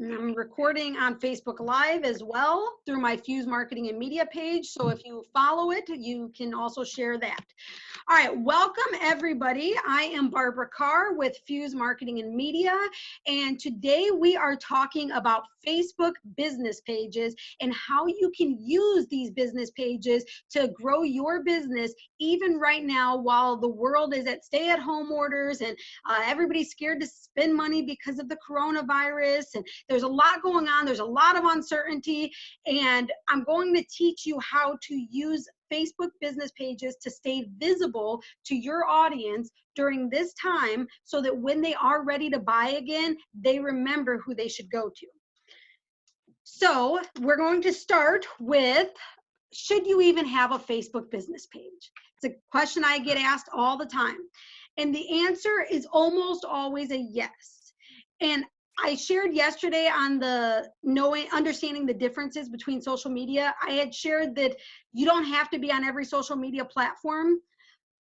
I'm recording on Facebook Live as well through my Fuse Marketing and Media page. So if you follow it, you can also share that. All right, welcome everybody. I am Barbara Carr with Fuse Marketing and Media, and today we are talking about Facebook business pages and how you can use these business pages to grow your business even right now while the world is at stay-at-home orders and everybody's scared to spend money because of the coronavirus, and there's a lot going on. There's a lot of uncertainty, and I'm going to teach you how to use Facebook business pages to stay visible to your audience during this time so that when they are ready to buy again, they remember who they should go to. So we're going to start with, should you even have a Facebook business page? It's a question I get asked all the time. And the answer is almost always a yes. And I shared yesterday on the understanding the differences between social media. I had shared that you don't have to be on every social media platform.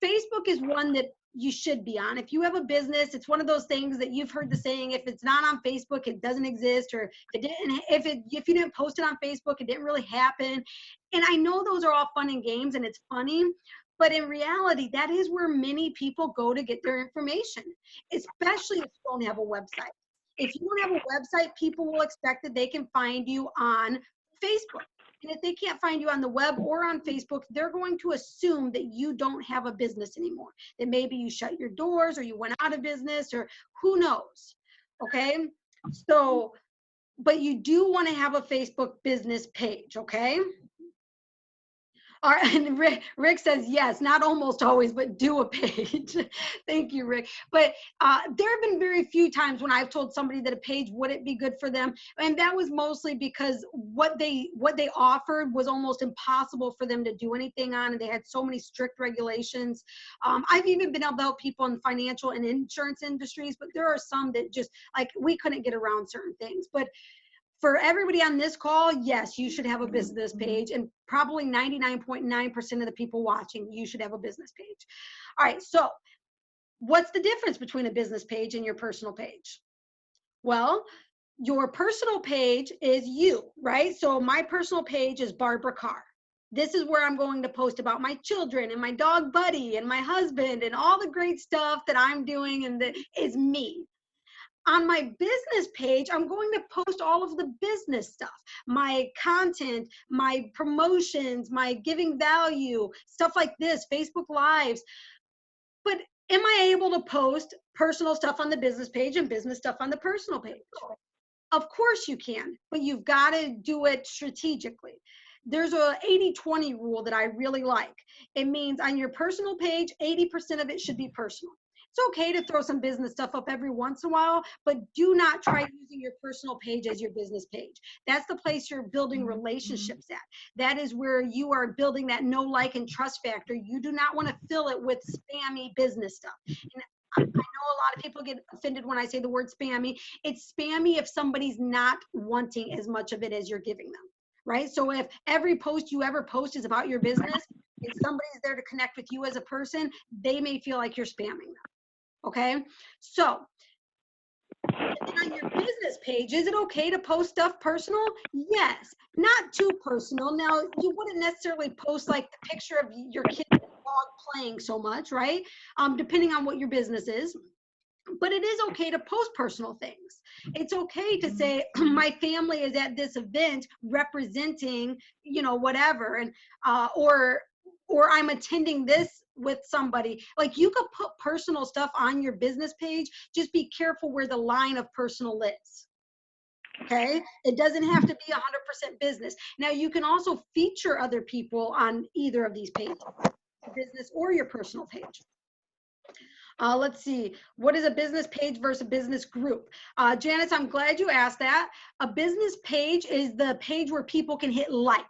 Facebook is one that you should be on. If you have a business, it's one of those things that you've heard the saying, if it's not on Facebook, it doesn't exist, or if you didn't post it on Facebook, it didn't really happen. And I know those are all fun and games and it's funny, but in reality, that is where many people go to get their information, especially if you don't have a website. If you don't have a website, people will expect that they can find you on Facebook. And if they can't find you on the web or on Facebook, they're going to assume that you don't have a business anymore, that maybe you shut your doors or you went out of business or who knows, okay? So, but you do want to have a Facebook business page, okay? All right, and Rick says, yes, not almost always, but do a page. Thank you, Rick. But there have been very few times when I've told somebody that a page wouldn't be good for them. And that was mostly because what they offered was almost impossible for them to do anything on. And they had so many strict regulations. I've even been able to help people in financial and insurance industries, but there are some that just, like, we couldn't get around certain things. But for everybody on this call, yes, you should have a business page, and probably 99.9% of the people watching, you should have a business page. All right, so what's the difference between a business page and your personal page? Well, your personal page is you, right? So my personal page is Barbara Carr. This is where I'm going to post about my children and my dog Buddy and my husband and all the great stuff that I'm doing, and that is me. On my business page, I'm going to post all of the business stuff, my content, my promotions, my giving value, stuff like this, Facebook Lives. But am I able to post personal stuff on the business page and business stuff on the personal page? Of course you can, but you've got to do it strategically. There's a 80-20 rule that I really like. It means on your personal page, 80% of it should be personal. It's okay to throw some business stuff up every once in a while, but do not try using your personal page as your business page. That's the place you're building relationships at. That is where you are building that know, like, and trust factor. You do not want to fill it with spammy business stuff. And I know a lot of people get offended when I say the word spammy. It's spammy if somebody's not wanting as much of it as you're giving them, right? So if every post you ever post is about your business, if somebody's there to connect with you as a person, they may feel like you're spamming them. Okay, so on your business page, is it okay to post stuff personal? Yes, not too personal. Now, you wouldn't necessarily post like the picture of your kid and dog playing so much, right? Depending on what your business is. But it is okay to post personal things. It's okay to say, my family is at this event representing, you know, whatever, and or I'm attending this with somebody. Like, you could put personal stuff on your business page. Just be careful where the line of personal is. Okay, it doesn't have to be 100% business. Now, you can also feature other people on either of these pages, business or your personal page. Let's see, what is a business page versus a business group? Janice, I'm glad you asked that. A business page is the page where people can hit like.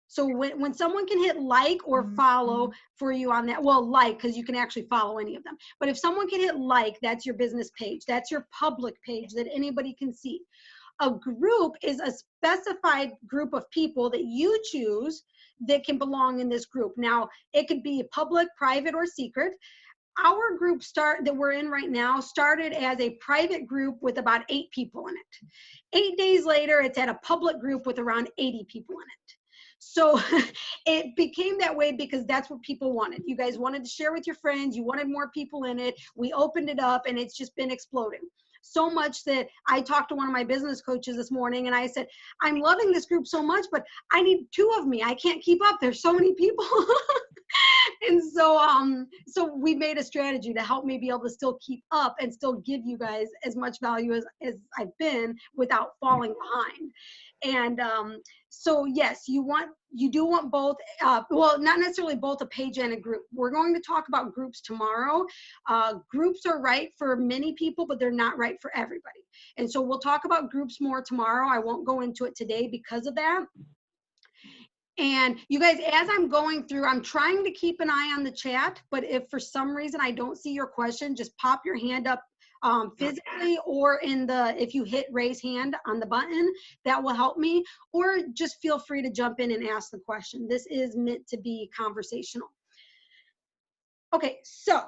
So when someone can hit like or follow for you on that, well, like, because you can actually follow any of them. But if someone can hit like, that's your business page. That's your public page that anybody can see. A group is a specified group of people that you choose that can belong in this group. Now, it could be public, private, or secret. our group that we're in right now started as a private group with about 8 people in it. 8 days later, it's at a public group with around 80 people in it. So it became that way because that's what people wanted. You guys wanted to share with your friends. You wanted more people in it. We opened it up and it's just been exploding. So much that I talked to one of my business coaches this morning and I said, I'm loving this group so much, but I need 2 of me. I can't keep up. There's so many people. And so we made a strategy to help me be able to still keep up and still give you guys as much value as I've been without falling behind. And so yes, you do want both, well, not necessarily both a page and a group. We're going to talk about groups tomorrow. Groups are right for many people, but they're not right for everybody. And so we'll talk about groups more tomorrow. I won't go into it today because of that. And you guys, as I'm going through, I'm trying to keep an eye on the chat, but if for some reason I don't see your question, just pop your hand up physically, or if you hit raise hand on the button, that will help me, or just feel free to jump in and ask the question. This is meant to be conversational. Okay, so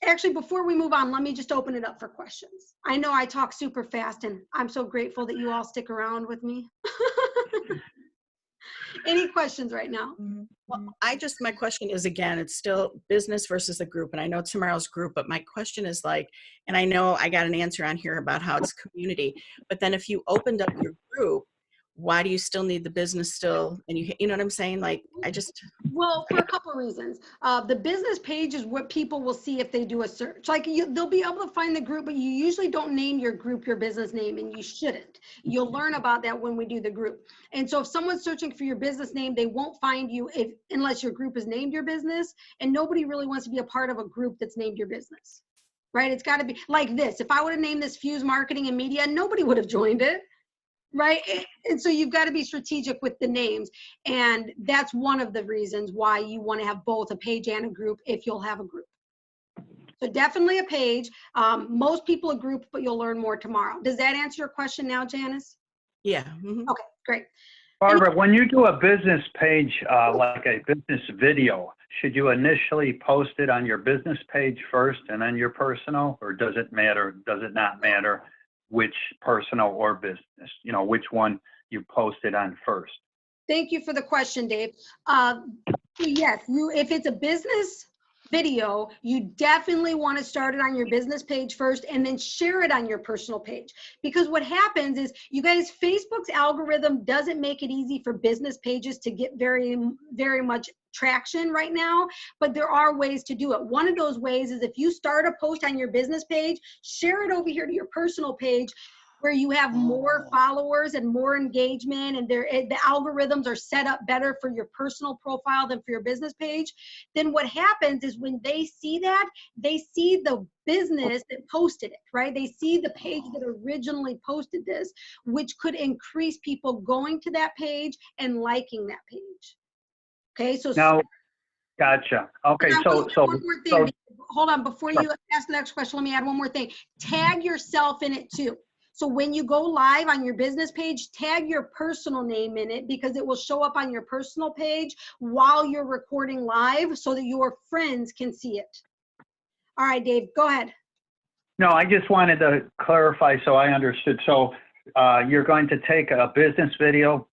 actually before we move on, let me just open it up for questions. I know I talk super fast and I'm so grateful that you all stick around with me. Any questions right now? Well, my question is, again, it's still business versus a group. And I know tomorrow's group, but my question is like, and I know I got an answer on here about how it's community, but then if you opened up your group, why do you still need the business still? And you know what I'm saying? Like, Well, for a couple of reasons. The business page is what people will see if they do a search. Like they'll be able to find the group, but you usually don't name your group your business name, and you shouldn't. You'll learn about that when we do the group. And so if someone's searching for your business name, they won't find you unless your group is named your business, and nobody really wants to be a part of a group that's named your business, right? It's got to be like this. If I would have named this Fuse Marketing and Media, nobody would have joined it. Right. And so you've got to be strategic with the names. And that's one of the reasons why you want to have both a page and a group if you'll have a group. So definitely a page. Most people a group, but you'll learn more tomorrow. Does that answer your question now, Janice? Yeah. Okay, great. Barbara, when you do a business page, like a business video, should you initially post it on your business page first and then your personal, or does it matter? Does it not matter which personal or business, which one you posted on first? Thank you for the question, Dave. Yes, if it's a business video, you definitely want to start it on your business page first and then share it on your personal page. Because what happens is, you guys, Facebook's algorithm doesn't make it easy for business pages to get very, very much traction right now, but there are ways to do it. One of those ways is if you start a post on your business page, share it over here to your personal page, where you have more followers and more engagement, and the algorithms are set up better for your personal profile than for your business page. Then what happens is when they see that, they see the business that posted it, right? They see the page that originally posted this, which could increase people going to that page and liking that page. Okay, so now, gotcha. Okay, so hold on, before you ask the next question, let me add one more thing. Tag yourself in it too. So when you go live on your business page, tag your personal name in it, because it will show up on your personal page while you're recording live so that your friends can see it. All right, Dave, go ahead. No, I just wanted to clarify so I understood. So you're going to take a business video,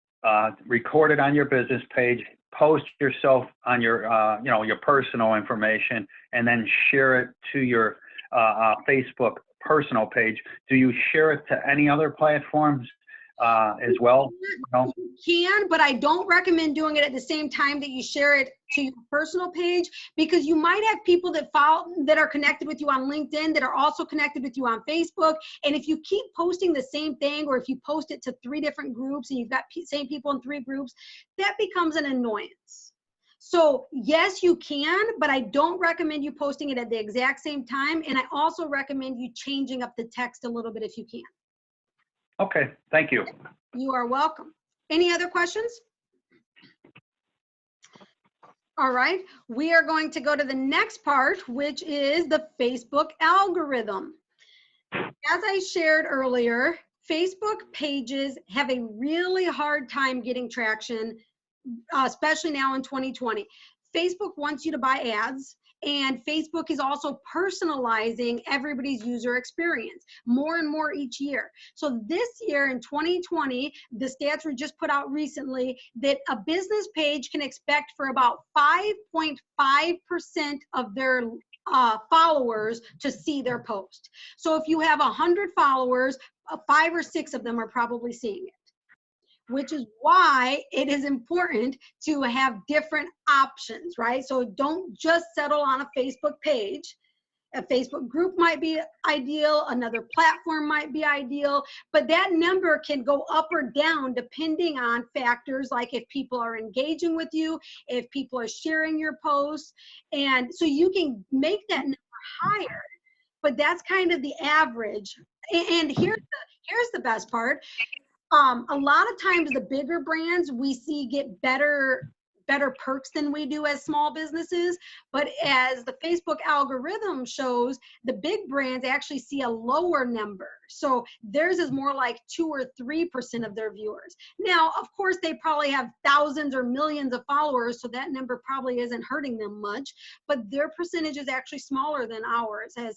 record it on your business page, post yourself on your, your personal information, and then share it to your Facebook personal page. Do you share it to any other platforms as well? No? You can, but I don't recommend doing it at the same time that you share it to your personal page, because you might have people that are connected with you on LinkedIn that are also connected with you on Facebook. And if you keep posting the same thing, or if you post it to 3 different groups and you've got same people in 3 groups, that becomes an annoyance. So yes, you can, but I don't recommend you posting it at the exact same time. And I also recommend you changing up the text a little bit if you can. Okay, thank you. You are welcome. Any other questions? All right, we are going to go to the next part, which is the Facebook algorithm. As I shared earlier, Facebook pages have a really hard time getting traction, especially now in 2020. Facebook wants you to buy ads, And Facebook is also personalizing everybody's user experience more and more each year. So this year in 2020, the stats were just put out recently that a business page can expect for about 5.5% of their followers to see their post. So if you have 100 followers, 5 or 6 of them are probably seeing it, which is why it is important to have different options, right? So don't just settle on a Facebook page. A Facebook group might be ideal, another platform might be ideal, but that number can go up or down depending on factors like if people are engaging with you, if people are sharing your posts, and so you can make that number higher, but that's kind of the average. And here's the best part. A lot of times the bigger brands we see get better perks than we do as small businesses, but as the Facebook algorithm shows, the big brands actually see a lower number. So theirs is more like 2 or 3% of their viewers. Now, of course, they probably have thousands or millions of followers, so that number probably isn't hurting them much, but their percentage is actually smaller than ours. As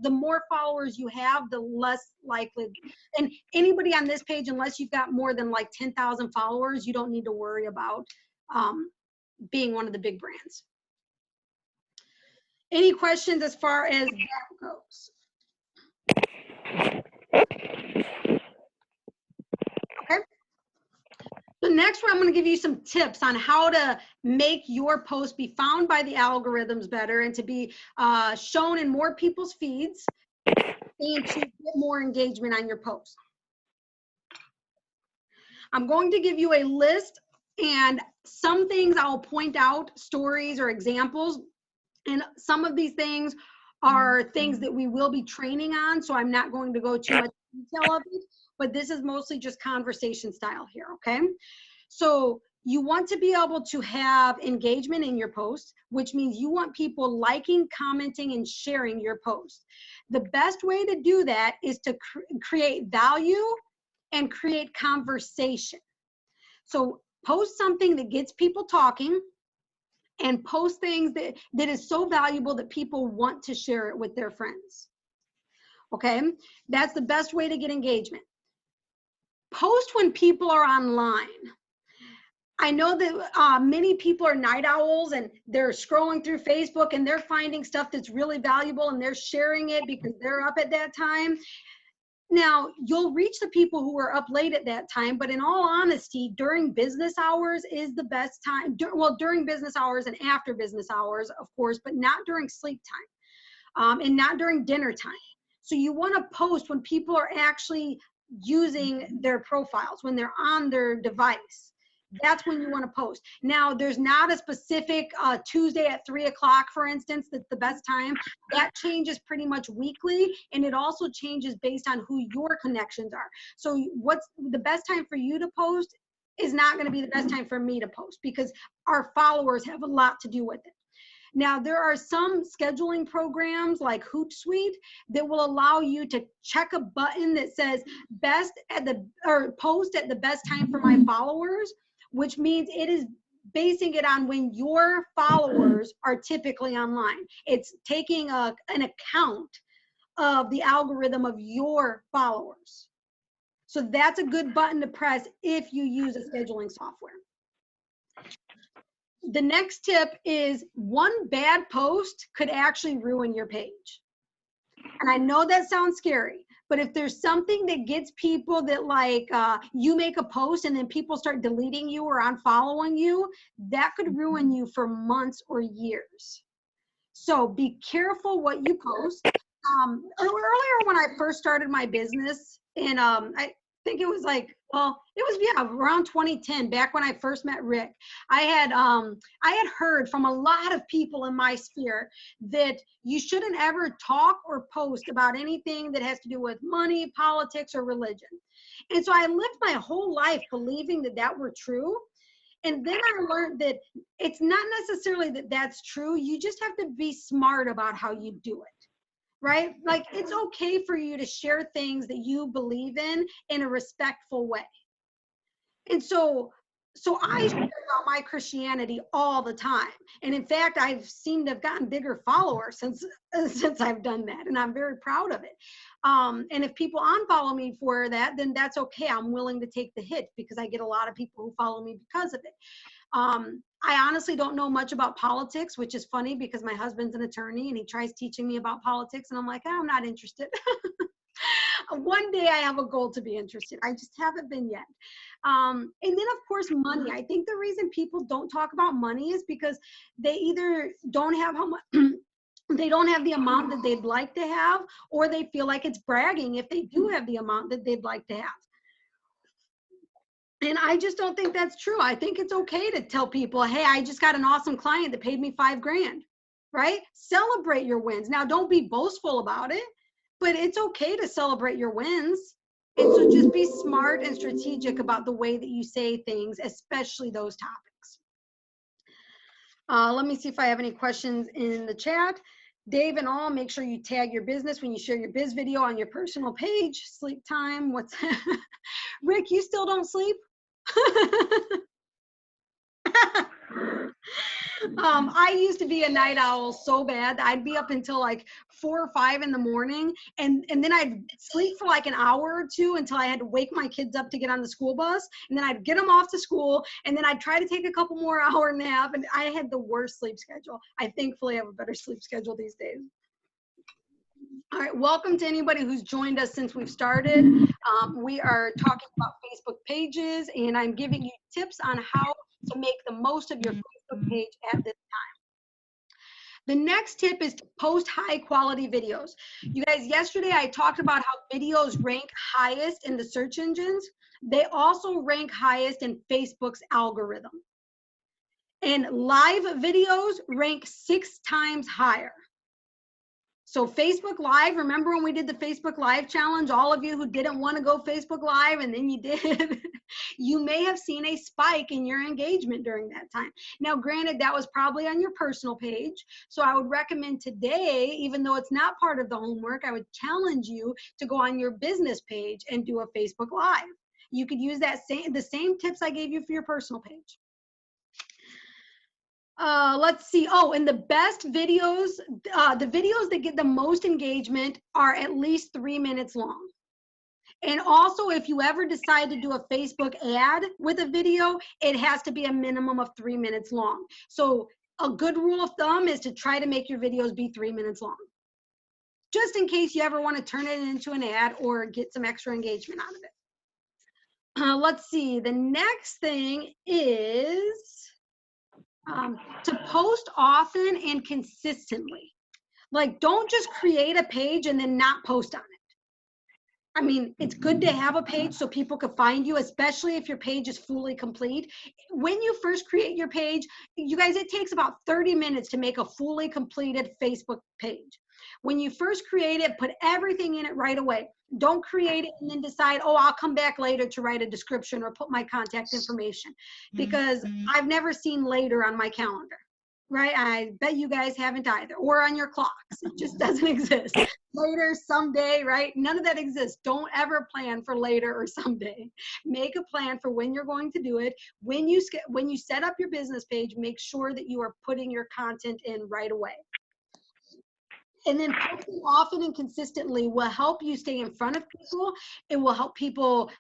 the more followers you have, the less likely. And anybody on this page, unless you've got more than like 10,000 followers, you don't need to worry about being one of the big brands. Any questions as far as that goes? Okay. So next, I'm going to give you some tips on how to make your post be found by the algorithms better and to be shown in more people's feeds and to get more engagement on your post. I'm going to give you a list, and some things I'll point out, stories or examples, and some of these things are things that we will be training on, so I'm not going to go too much detail of it, but this is mostly just conversation style here, okay? So you want to be able to have engagement in your post, which means you want people liking, commenting, and sharing your post. The best way to do that is to create value and create conversation. So post something that gets people talking, and post things that is so valuable that people want to share it with their friends. Okay, that's the best way to get engagement. Post when people are online. I know that many people are night owls and they're scrolling through Facebook and they're finding stuff that's really valuable and they're sharing it because they're up at that time. Now, you'll reach the people who are up late at that time, but in all honesty, during business hours is the best time. Well, during business hours and after business hours, of course, but not during sleep time and not during dinner time. So you want to post when people are actually using their profiles, when they're on their device. That's when you want to post. Now, there's not a specific Tuesday at 3 o'clock, for instance, that's the best time. That changes pretty much weekly, and it also changes based on who your connections are. So what's the best time for you to post is not going to be the best time for me to post because our followers have a lot to do with it. Now, there are some scheduling programs like Hootsuite that will allow you to check a button that says post at the best time for my followers, which means it is basing it on when your followers are typically online. It's taking an account of the algorithm of your followers. So that's a good button to press if you use a scheduling software. The next tip is one bad post could actually ruin your page. And I know that sounds scary, but if there's something that gets people that like you make a post and then people start deleting you or unfollowing you, that could ruin you for months or years. So be careful what you post. Earlier when I first started my business, and I think it was like, well, it was, yeah, around 2010, back when I first met Rick, I had heard from a lot of people in my sphere that you shouldn't ever talk or post about anything that has to do with money, politics, or religion. And so I lived my whole life believing that that were true. And then I learned that it's not necessarily that that's true. You just have to be smart about how you do it. Right? Like, it's okay for you to share things that you believe in a respectful way. And so So I share about my Christianity all the time. And in fact, I've seemed to have gotten bigger followers since I've done that. And I'm very proud of it. And if people unfollow me for that, then that's okay. I'm willing to take the hit because I get a lot of people who follow me because of it. I honestly don't know much about politics, which is funny because my husband's an attorney and he tries teaching me about politics. And I'm like, I'm not interested. One day I have a goal to be interested. I just haven't been yet. And then of course, money. I think the reason people don't talk about money is because they either don't have how much, they don't have the amount that they'd like to have, or they feel like it's bragging if they do have the amount that they'd like to have. And I just don't think that's true. I think it's okay to tell people, hey, I just got an awesome client that paid me $5,000, right? Celebrate your wins. Now, don't be boastful about it, but it's okay to celebrate your wins. And so just be smart and strategic about the way that you say things, especially those topics. Let me see if I have any questions in the chat. Dave and all, make sure you tag your business when you share your biz video on your personal page. Sleep time, what's Rick, you still don't sleep? I used to be a night owl so bad. I'd be up until like 4 or 5 in the morning, and then I'd sleep for like an hour or two until I had to wake my kids up to get on the school bus, and then I'd get them off to school, and then I'd try to take a couple more hour nap, and I had the worst sleep schedule. I thankfully have a better sleep schedule these days. All right, welcome to anybody who's joined us since we've started. We are talking about Facebook pages, and I'm giving you tips on how to make the most of your Facebook page at this time. The next tip is to post high quality videos. You guys, yesterday I talked about how videos rank highest in the search engines. They also rank highest in Facebook's algorithm. And live videos rank 6 times higher. So Facebook Live, remember when we did the Facebook Live challenge, all of you who didn't want to go Facebook Live and then you did, you may have seen a spike in your engagement during that time. Now, granted, that was probably on your personal page. So I would recommend today, even though it's not part of the homework, I would challenge you to go on your business page and do a Facebook Live. You could use the same tips I gave you for your personal page. Let's see. Oh, and the best videos, the videos that get the most engagement are at least 3 minutes long. And also, if you ever decide to do a Facebook ad with a video, it has to be a minimum of 3 minutes long. So a good rule of thumb is to try to make your videos be 3 minutes long, just in case you ever want to turn it into an ad or get some extra engagement out of it. Let's see. The next thing is to post often and consistently. Like, don't just create a page and then not post on it. I mean, it's good to have a page so people can find you, especially if your page is fully complete. When you first create your page, you guys, it takes about 30 minutes to make a fully completed Facebook page. When you first create it, put everything in it right away. Don't create it and then decide, oh, I'll come back later to write a description or put my contact information, because I've never seen later on my calendar, right? I bet you guys haven't either, or on your clocks. It just doesn't exist. Later, someday, right? None of that exists. Don't ever plan for later or someday. Make a plan for when you're going to do it. When you set up your business page, make sure that you are putting your content in right away. And then posting often and consistently will help you stay in front of people. It will help people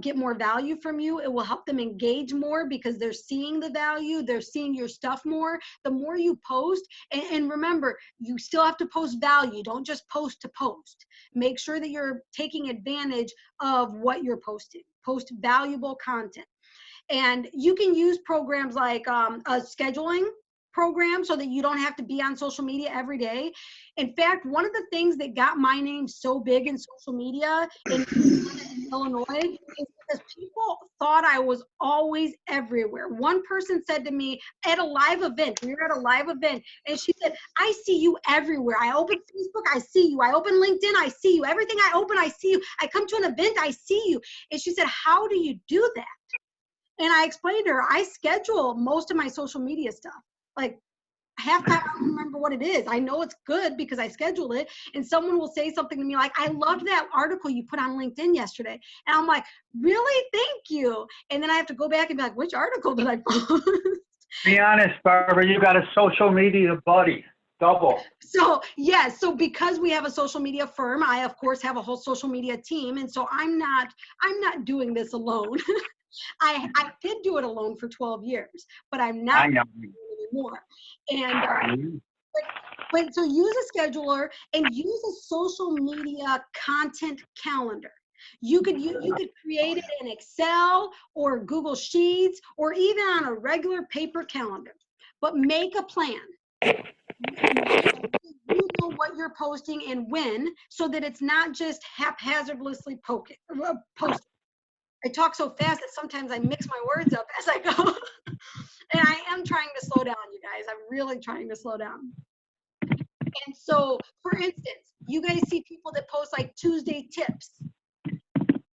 get more value from you. It will help them engage more because they're seeing the value. They're seeing your stuff more. The more you post, and remember, you still have to post value. Don't just post to post. Make sure that you're taking advantage of what you're posting. Post valuable content. And you can use programs like a scheduling program so that you don't have to be on social media every day. In fact, one of the things that got my name so big in social media in Illinois is because people thought I was always everywhere. One person said to me at a live event, we were at a live event, and she said, I see you everywhere. I open Facebook, I see you. I open LinkedIn, I see you. Everything I open, I see you. I come to an event, I see you. And she said, how do you do that? And I explained to her, I schedule most of my social media stuff. Like, half time I don't remember what it is. I know it's good because I schedule it, and someone will say something to me like, I loved that article you put on LinkedIn yesterday. And I'm like, really? Thank you. And then I have to go back and be like, which article did I post? Be honest, Barbara, you got a social media buddy. Double. So yes, so because we have a social media firm, I of course have a whole social media team, and so I'm not doing this alone. I did do it alone for 12 years, but I'm not I know. anymore. And but so use a scheduler and use a social media content calendar. You could create it in Excel or Google Sheets or even on a regular paper calendar, but make a plan. You know what you're posting and when, so that it's not just haphazardly posted. I talk so fast that sometimes I mix my words up as I go. And I am trying to slow down, you guys. I'm really trying to slow down. And so, for instance, you guys see people that post like Tuesday tips.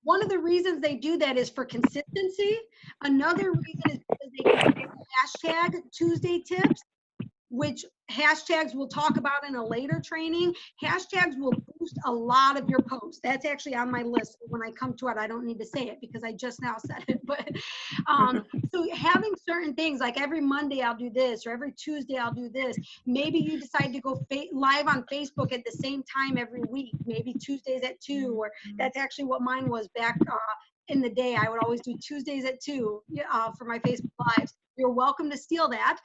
One of the reasons they do that is for consistency. Another reason is because they can create a hashtag Tuesday tips, which hashtags we'll talk about in a later training. Hashtags will boost a lot of your posts. That's actually on my list. When I come to it, I don't need to say it because I just now said it. But so having certain things like every Monday I'll do this, or every Tuesday I'll do this. Maybe you decide to go live on Facebook at the same time every week. Maybe Tuesdays at 2, or that's actually what mine was back in the day. I would always do Tuesdays at 2 for my Facebook Lives. You're welcome to steal that.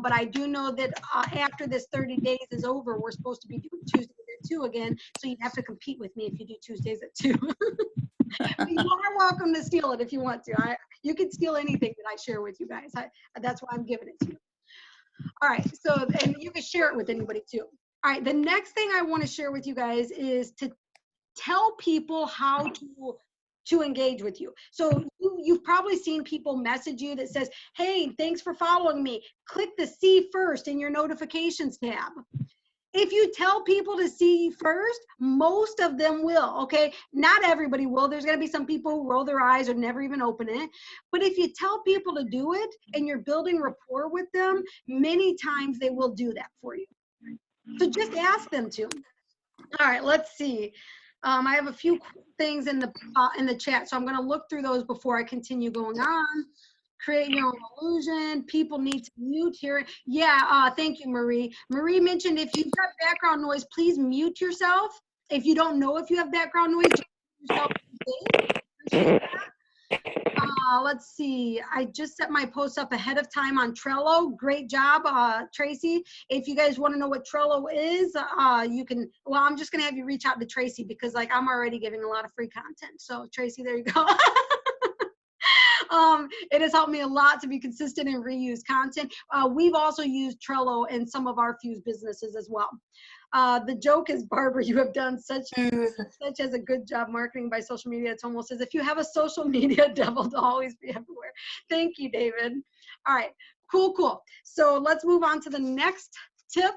But I do know that after this 30 days is over, we're supposed to be doing Tuesdays at 2 again. So you'd have to compete with me if you do Tuesdays at 2. You are welcome to steal it if you want to. You can steal anything that I share with you guys. That's why I'm giving it to you. All right. So, and you can share it with anybody too. All right. The next thing I want to share with you guys is to tell people how to engage with you. So you've probably seen people message you that says, hey, thanks for following me. Click the see first in your notifications tab. If you tell people to see first, most of them will, okay? Not everybody will. There's gonna be some people who roll their eyes or never even open it. But if you tell people to do it and you're building rapport with them, many times they will do that for you. So just ask them to. All right, let's see. I have a few things in the chat, so I'm going to look through those before I continue going on. Create your own illusion. People need to mute here. Yeah, thank you, Marie. Marie mentioned if you've got background noise, please mute yourself. If you don't know if you have background noise, just mute yourself. Appreciate that. Let's see. I just set my posts up ahead of time on Trello. Great job, Tracy. If you guys want to know what Trello is, you can, well, I'm just going to have you reach out to Tracy because like I'm already giving a lot of free content. So Tracy, there you go. It has helped me a lot to be consistent and reuse content. We've also used Trello in some of our Fuse businesses as well. The joke is, Barbara, you have done such as a good job marketing by social media. It's almost as if you have a social media devil to always be everywhere. Thank you, David. All right, cool. So let's move on to the next tip,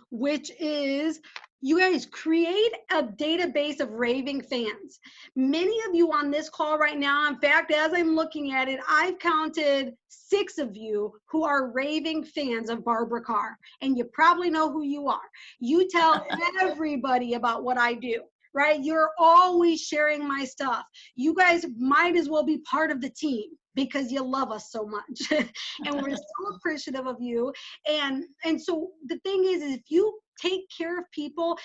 which is you guys create a database of raving fans. Many of you on this call right now, in fact, as I'm looking at it, I've counted 6 of you who are raving fans of Barbara Carr, and you probably know who you are. You tell everybody about what I do, right? You're always sharing my stuff. You guys might as well be part of the team because you love us so much. And we're so appreciative of you. And so the thing is if you take care of people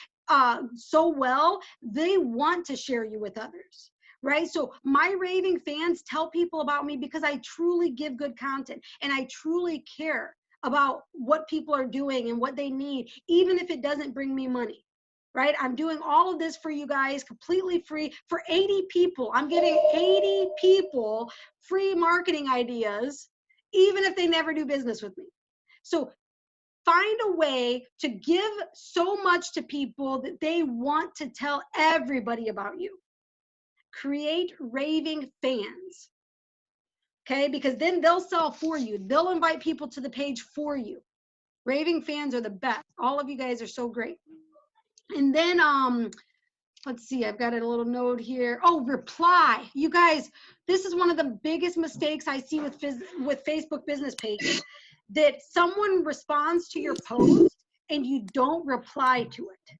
so well, they want to share you with others, right? So my raving fans tell people about me because I truly give good content and I truly care about what people are doing and what they need, even if it doesn't bring me money. Right? I'm doing all of this for you guys completely free for 80 people. I'm giving 80 people free marketing ideas, even if they never do business with me. So find a way to give so much to people that they want to tell everybody about you. Create raving fans. Okay? Because then they'll sell for you. They'll invite people to the page for you. Raving fans are the best. All of you guys are so great. And then, let's see, I've got a little note here. Oh, reply. You guys, this is one of the biggest mistakes I see with Facebook business pages. that someone responds to your post and you don't reply to it.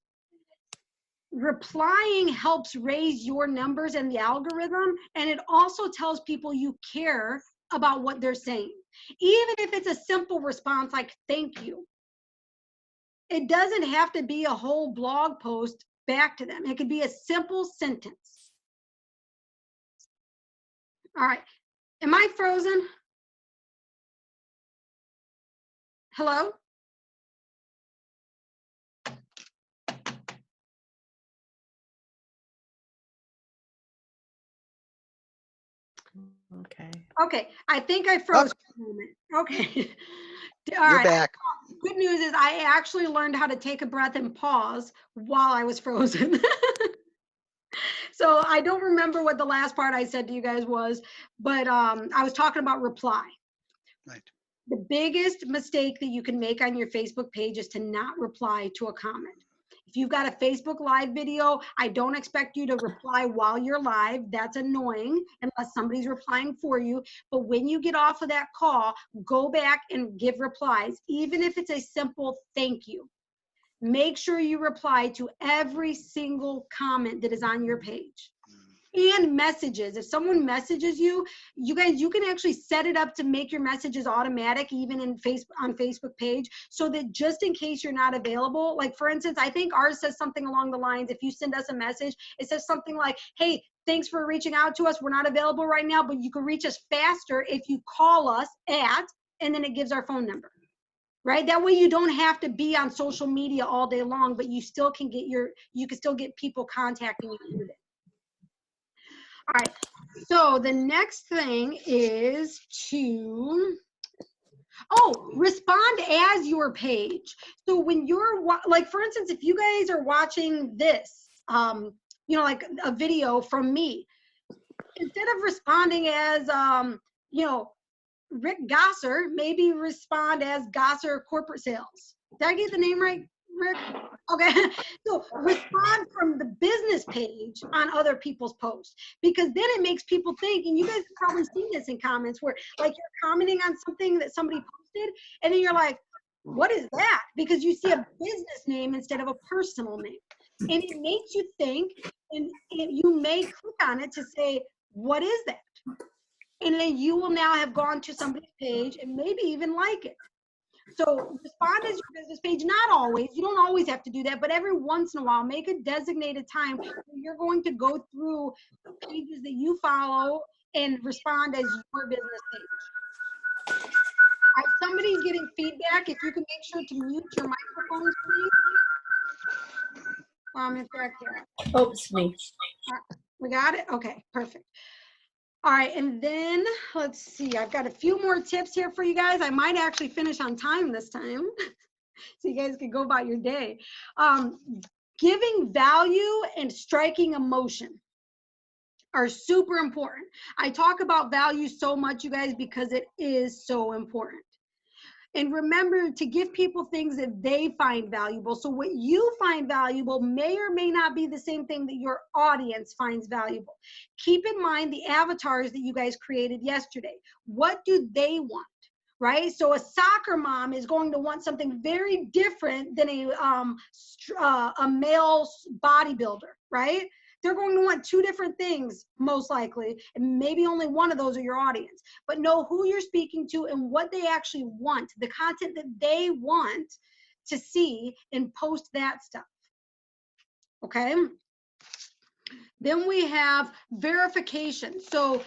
Replying helps raise your numbers in the algorithm, and it also tells people you care about what they're saying. Even if it's a simple response like thank you. It doesn't have to be a whole blog post back to them. It could be a simple sentence. All right. Am I frozen? Hello? Okay. Okay. I think I froze for a moment. Okay. All You're right. back. Good news is I actually learned how to take a breath and pause while I was frozen. So I don't remember what the last part I said to you guys was, but I was talking about reply. Right. The biggest mistake that you can make on your Facebook page is to not reply to a comment. If you've got a Facebook Live video, I don't expect you to reply while you're live. That's annoying unless somebody's replying for you. But when you get off of that call, go back and give replies, even if it's a simple thank you. Make sure you reply to every single comment that is on your page. And messages. If someone messages you, you guys, you can actually set it up to make your messages automatic, even in on Facebook page, so that just in case you're not available, like for instance, I think ours says something along the lines, if you send us a message, it says something like, hey, thanks for reaching out to us. We're not available right now, but you can reach us faster if you call us at, and then it gives our phone number. Right? That way you don't have to be on social media all day long, but you still can get you can still get people contacting you through it. All right, so the next thing is to, respond as your page. So when you're, like for instance, if you guys are watching this, like a video from me, instead of responding as, Rick Gosser, maybe respond as Gosser Corporate Sales. Did I get the name right, Rick? Okay, so respond from the business page on other people's posts, because then it makes people think, and you guys have probably seen this in comments where like you're commenting on something that somebody posted and then you're like, what is that? Because you see a business name instead of a personal name. And it makes you think, and you may click on it to say, what is that? And then you will now have gone to somebody's page and maybe even like it. So respond as your business page, not always, you don't always have to do that, but every once in a while, make a designated time where you're going to go through pages that you follow and respond as your business page. All right, somebody's getting feedback. If you can make sure to mute your microphones, please. In fact, yeah. Oops, me. We got it? Okay, perfect. All right, and then let's see, I've got a few more tips here for you guys. I might actually finish on time this time, so you guys can go about your day. Giving value and striking emotion are super important. I talk about value so much, you guys, because it is so important. And remember to give people things that they find valuable. So what you find valuable may or may not be the same thing that your audience finds valuable. Keep in mind the avatars that you guys created yesterday. What do they want? Right? So a soccer mom is going to want something very different than a male bodybuilder, right? They're going to want two different things, most likely, and maybe only one of those are your audience. But know who you're speaking to and what they actually want, the content that they want to see, and post that stuff. Okay? Then we have verification. So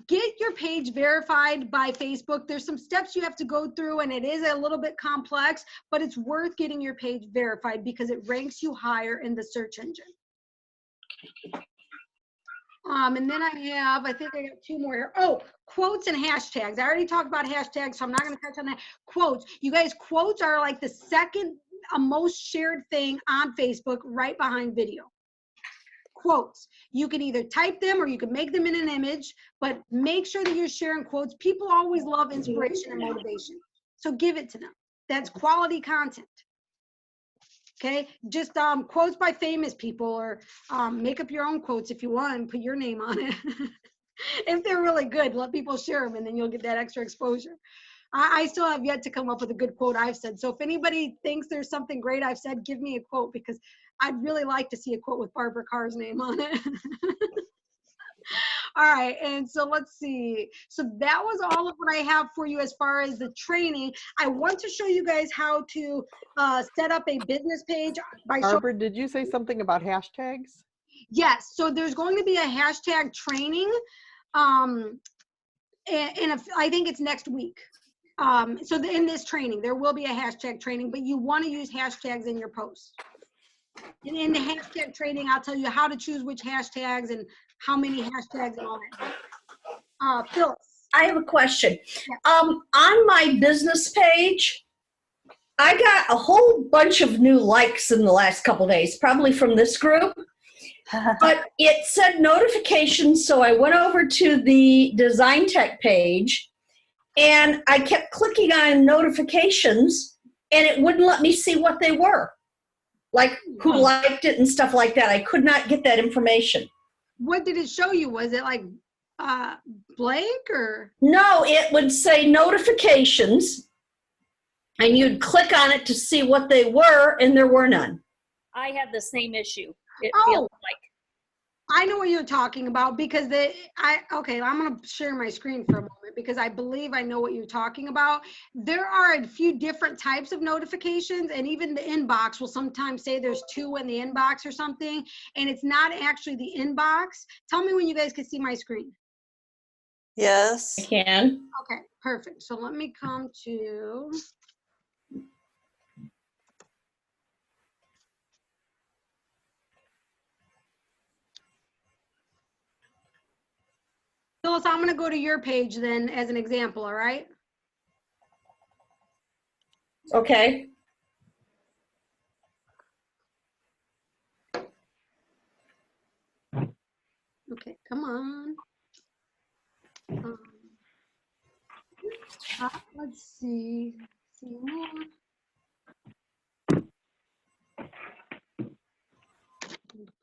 get your page verified by Facebook. There's some steps you have to go through, and it is a little bit complex, but it's worth getting your page verified because it ranks you higher in the search engine. And then I think I got two more here. Oh, quotes and hashtags. I already talked about hashtags, so I'm not going to touch on that. Quotes. You guys, quotes are like the second most shared thing on Facebook, right behind video. Quotes. You can either type them or you can make them in an image, but make sure that you're sharing quotes. People always love inspiration and motivation, so give it to them. That's quality content. Okay, just quotes by famous people, or make up your own quotes if you want and put your name on it. If they're really good, let people share them, and then you'll get that extra exposure. I still have yet to come up with a good quote I've said. So if anybody thinks there's something great I've said, give me a quote, because I'd really like to see a quote with Barbara Carr's name on it. All right, and so let's see. So that was all of what I have for you as far as the training. I want to show you guys how to set up a business page by showing. Barbara, did you say something about hashtags? Yes, so there's going to be a hashtag training, and I think it's next week. So in this training, there will be a hashtag training, but you want to use hashtags in your posts. And in the hashtag training, I'll tell you how to choose which hashtags and how many hashtags and all that. Phyllis. I have a question. Yeah. On my business page, I got a whole bunch of new likes in the last couple days, probably from this group. But it said notifications, so I went over to the Design Tech page, and I kept clicking on notifications, and it wouldn't let me see what they were, like who liked it and stuff like that. I could not get that information. What did it show you? Was it like blank or? No, it would say notifications, and you'd click on it to see what they were, and there were none. I have the same issue. It Oh. feels like I know what you're talking about, because okay, I'm going to share my screen for a moment, because I believe I know what you're talking about. There are a few different types of notifications, and even the inbox will sometimes say there's 2 in the inbox or something, and it's not actually the inbox. Tell me when you guys can see my screen. Yes. I can. Okay, perfect. So let me come to. Phyllis, I'm going to go to your page then as an example, all right? Okay. Okay, come on. Let's see. See more.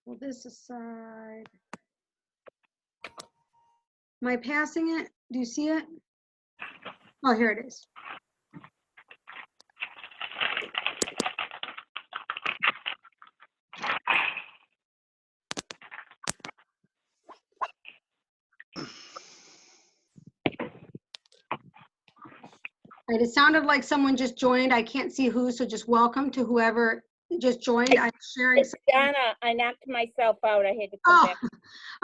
Pull this aside. Am I passing it? Do you see it? Oh, here it is. Right, it sounded like someone just joined. I can't see who, so just welcome to whoever just joined. I'm sharing. it's Donna. I knocked myself out. I had to come back.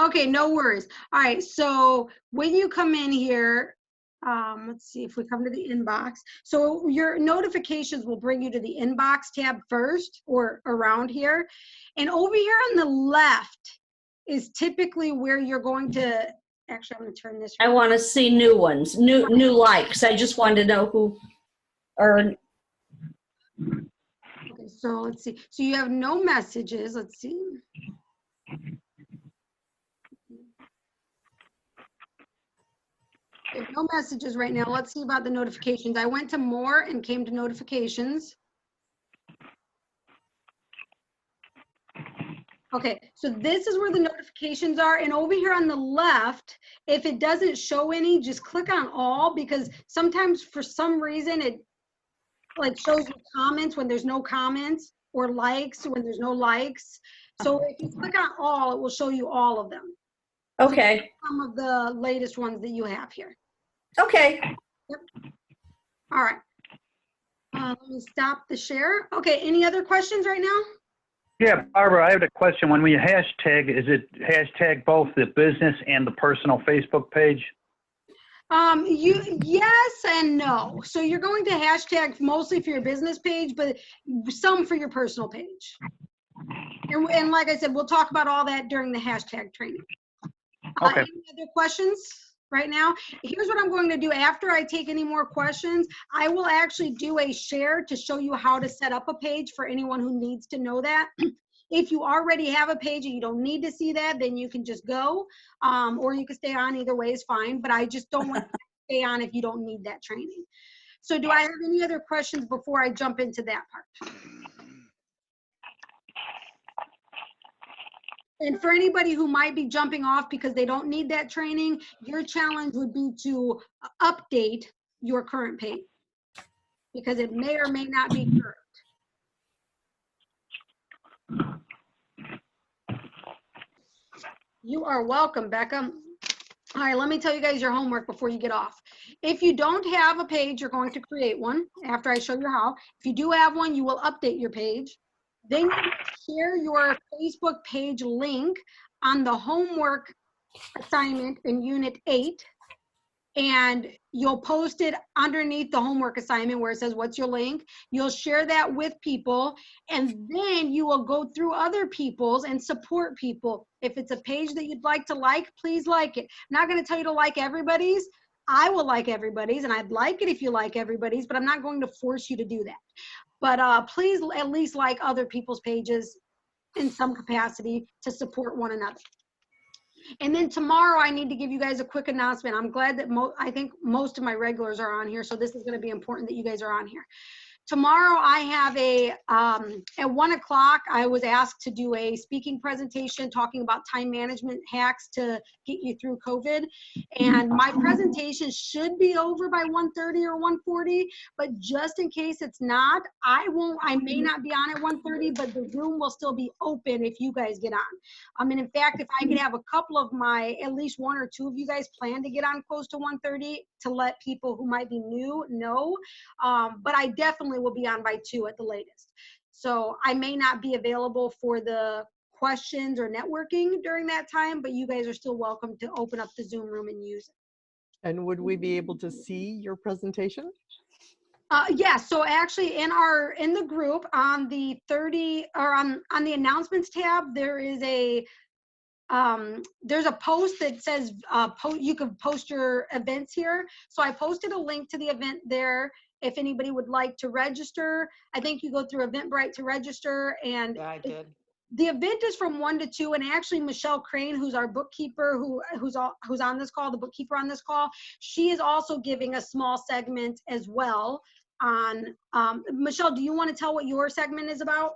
Okay, no worries. All right, so when you come in here, let's see if we come to the inbox. So your notifications will bring you to the inbox tab first, or around here. And over here on the left is typically where you're going to, actually I'm gonna turn this. I want to see new ones, new likes. I just wanted to know who, or Okay, so let's see. So you have no messages. Let's see. You have no messages right now. Let's see about the notifications. I went to more and came to notifications. Okay, so this is where the notifications are. And over here on the left, if it doesn't show any, just click on all, because sometimes for some reason it like shows you comments when there's no comments, or likes when there's no likes. So if you click on all, it will show you all of them. okay, Some of the latest ones that you have here. okay. All right. Let me stop the share. Okay, any other questions right now? Yeah, Barbara, I have a question. When we hashtag, is it hashtag both the business and the personal Facebook page? Yes and no. So you're going to hashtag mostly for your business page, but some for your personal page. And like I said, we'll talk about all that during the hashtag training. Okay. Any other questions right now? Here's what I'm going to do. After I take any more questions, I will actually do a share to show you how to set up a page for anyone who needs to know that. If you already have a page and you don't need to see that, then you can just go, or you can stay on. Either way is fine, but I just don't want you to stay on if you don't need that training. So do I have any other questions before I jump into that part? And for anybody who might be jumping off because they don't need that training, your challenge would be to update your current page, because it may or may not be current. You are welcome, Becca. All right, let me tell you guys your homework before you get off. If you don't have a page, you're going to create one after I show you how. If you do have one, you will update your page. Then you share your Facebook page link on the homework assignment in Unit 8. And you'll post it underneath the homework assignment where it says, what's your link? You'll share that with people, and then you will go through other people's and support people. If it's a page that you'd like to like, please like it. I'm not going to tell you to like everybody's. I will like everybody's, and I'd like it if you like everybody's, but I'm not going to force you to do that. But please at least like other people's pages in some capacity to support one another. And then tomorrow, I need to give you guys a quick announcement. I'm glad that I think most of my regulars are on here, so this is going to be important that you guys are on here. Tomorrow, I have at 1 o'clock, I was asked to do a speaking presentation talking about time management hacks to get you through COVID. And my presentation should be over by 1:30 or 1:40, but just in case it's not, I may not be on at 1:30, but the room will still be open if you guys get on. And in fact, if I could have a couple of at least 1 or 2 of you guys plan to get on close to 1:30 to let people who might be new know, but I definitely will be on by 2 at the latest. So I may not be available for the questions or networking during that time, but you guys are still welcome to open up the Zoom room and use it. And would we be able to see your presentation? Yeah, so actually in the group on the 30 or on the announcements tab, there's a post that says you can post your events here. So I posted a link to the event there. If anybody would like to register, I think you go through Eventbrite to register. And Yeah, I did. the event is from 1 to 2, and actually Michelle Crane, who's our bookkeeper, who's on this call, the bookkeeper on this call, she is also giving a small segment as well on. Michelle, do you want to tell what your segment is about?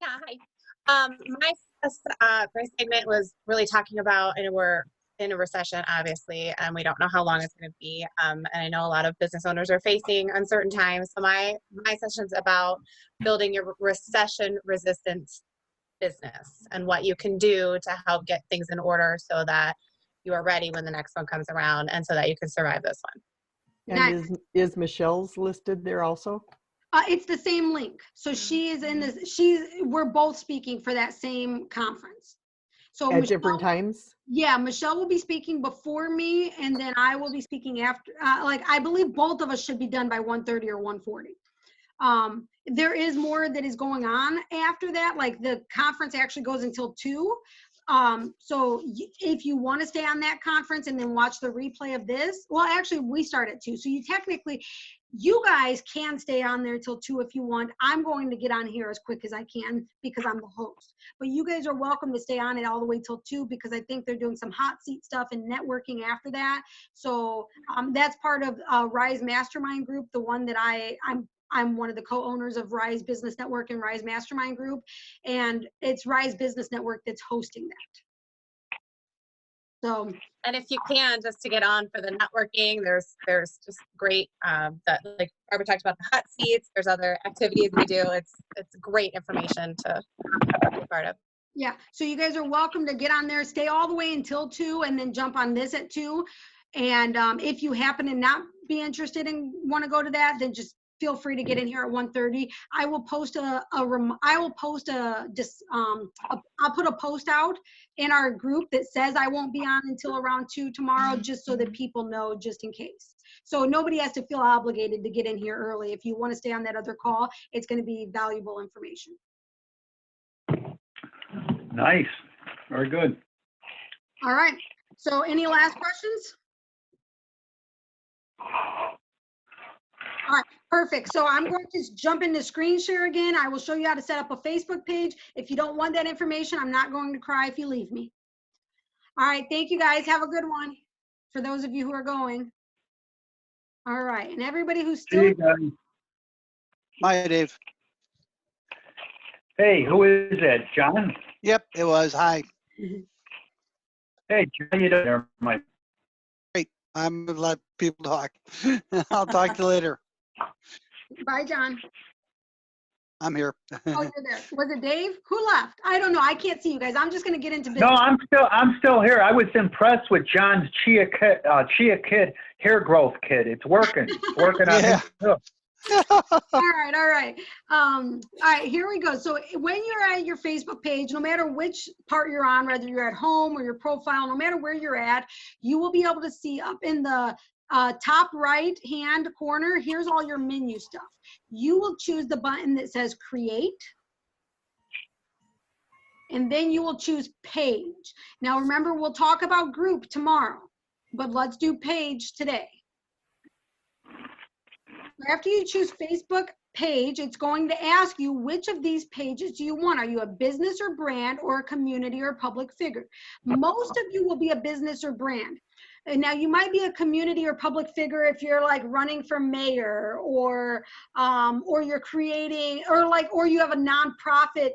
Yeah, hi. My segment was really talking about, and we're in a recession, obviously, and we don't know how long it's going to be. And I know a lot of business owners are facing uncertain times. So my session's about building your recession-resistant business and what you can do to help get things in order so that you are ready when the next one comes around, and so that you can survive this one. And is Michelle's listed there also? It's the same link. So she is in this. We're both speaking for that same conference. So At different times? Yeah, Michelle will be speaking before me, and then I will be speaking after. I believe both of us should be done by 1:30 or 1:40. There is more that is going on after that. Like the conference actually goes until 2. So if you want to stay on that conference and then watch the replay of this, well, actually we start at 2. So you guys can stay on there till 2 if you want. I'm going to get on here as quick as I can because I'm the host. But you guys are welcome to stay on it all the way till 2 because I think they're doing some hot seat stuff and networking after that. So that's part of Rise Mastermind Group, the one that I'm one of the co-owners of Rise Business Network and Rise Mastermind Group, and it's Rise Business Network that's hosting that. So, and if you can, just to get on for the networking, there's just great that, like Barbara talked about, the hot seats. There's other activities we do. It's great information to be part of. Yeah, so you guys are welcome to get on there, stay all the way until 2, and then jump on this at 2. And if you happen to not be interested and want to go to that, then just feel free to get in here at 1:30. I will post I'll put a post out in our group that says I won't be on until around 2 tomorrow, just so that people know, just in case. So nobody has to feel obligated to get in here early. If you want to stay on that other call, it's going to be valuable information. Nice. Very good. All right. So any last questions? All right, perfect. So I'm going to jump into screen share again. I will show you how to set up a Facebook page. If you don't want that information, I'm not going to cry if you leave me. All right, thank you guys. Have a good one for those of you who are going. All right, and everybody who's See still. you guys. Hi, Dave. Hey, who is that? John? Yep, it was. Hi. Hey, John, you there, my I'm gonna let people talk. I'll talk to you later. Bye, John. I'm here. Oh, you're there. Was it Dave? Who left? I don't know. I can't see you guys. I'm just going to get into No, business. I'm still here. I was impressed with John's Chia Kid hair growth kit. It's working. It's working on Yeah. him too. All right. All right, here we go. So when you're at your Facebook page, no matter which part you're on, whether you're at home or your profile, no matter where you're at, you will be able to see up in the top right hand corner, here's all your menu stuff. You will choose the button that says create, and then you will choose page. Now remember, we'll talk about group tomorrow, but let's do page today. After you choose Facebook page, it's going to ask you which of these pages do you want. Are you a business or brand, or a community or public figure? Most of you will be a business or brand. And now you might be a community or public figure if you're like running for mayor, or you're creating, or you have a nonprofit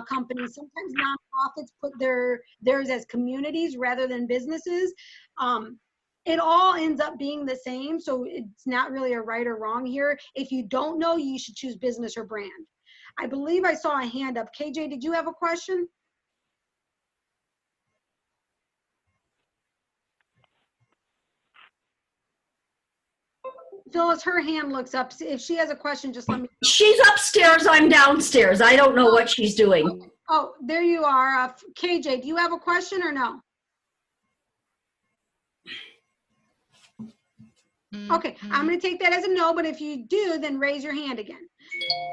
company. Sometimes nonprofits put theirs as communities rather than businesses. It all ends up being the same, so it's not really a right or wrong here. If you don't know, you should choose business or brand. I believe I saw a hand up. KJ, did you have a question? Phyllis, her hand looks up. If she has a question, just let me know. She's upstairs, I'm downstairs. I don't know what she's doing. Oh, there you are. KJ, do you have a question or no? Okay, I'm going to take that as a no, but if you do, then raise your hand again.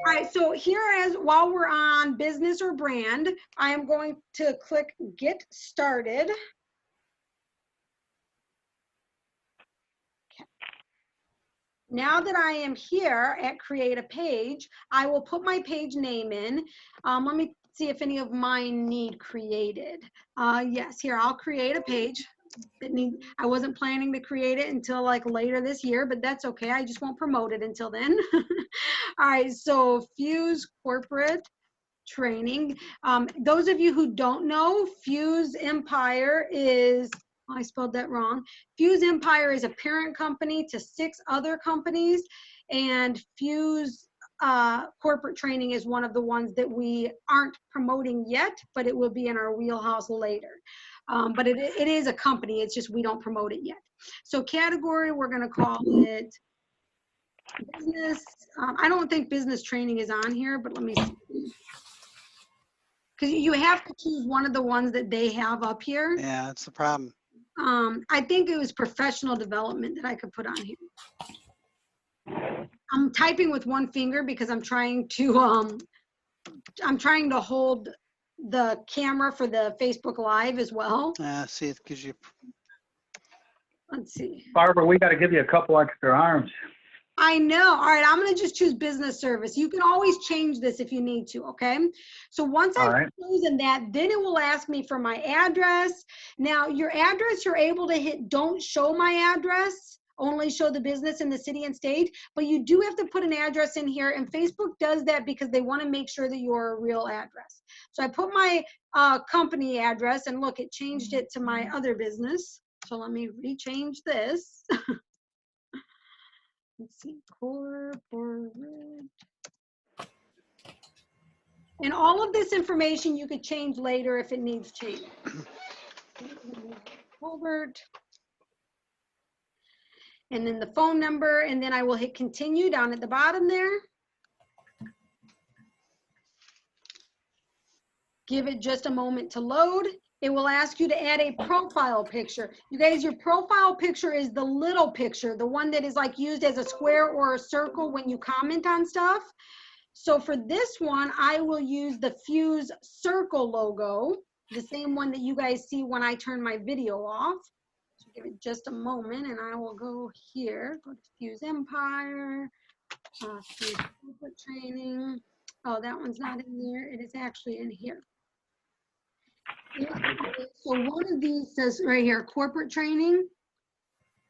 All right, so here, while we're on business or brand, I am going to click get started. Okay. Now that I am here at create a page, I will put my page name in. Let me see if any of mine need created. Yes, here, I'll create a page. I wasn't planning to create it until like later this year, but that's okay. I just won't promote it until then. All right, so Fuse Corporate Training. Those of you who don't know, Fuse Empire is, I spelled that wrong. Fuse Empire is a parent company to 6 other companies, and Fuse Corporate Training is one of the ones that we aren't promoting yet, but it will be in our wheelhouse later. But it is a company, it's just we don't promote it yet. So category, we're gonna call it business. I don't think business training is on here, but let me see. Because you have to choose one of the ones that they have up here. Yeah, that's the problem. I think it was professional development that I could put on here. I'm typing with one finger because I'm trying to hold the camera for the Facebook Live as well. See, it gives you. Let's see. Barbara, we got to give you a couple extra arms. I know. All right, I'm going to just choose business service. You can always change this if you need to, okay? So once I've chosen that, then it will ask me for my address. Now, your address, you're able to hit don't show my address, only show the business in the city and state, but you do have to put an address in here, and Facebook does that because they want to make sure that you're a real address. So I put my company address, and look, it changed it to my other business. So let me rechange this. Let's see, corporate. And all of this information you could change later if it needs change. Colbert. And then the phone number, and then I will hit continue down at the bottom there. Give it just a moment to load. It will ask you to add a profile picture. You guys, your profile picture is the little picture, the one that is like used as a square or a circle when you comment on stuff. So for this one, I will use the Fuse circle logo, the same one that you guys see when I turn my video off. So give it just a moment, and I will go here, go to Fuse Empire, Fuse Corporate Training. Oh, that one's not in there. It is actually in here. So one of these says right here, corporate training,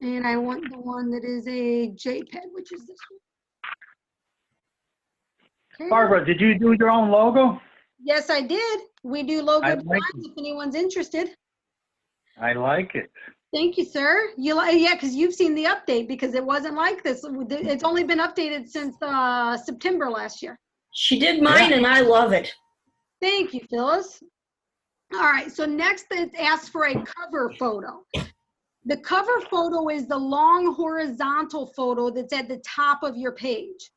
and I want the one that is a JPEG, which is this one. Okay. Barbara, did you do your own logo? Yes, I did. We do logo I designs like if anyone's interested. I like it. Thank you, sir. Yeah, because you've seen the update because it wasn't like this. It's only been updated since September last year. She did mine and I love it. Thank you, Phyllis. All right, so next it asks for a cover photo. The cover photo is the long horizontal photo that's at the top of your page.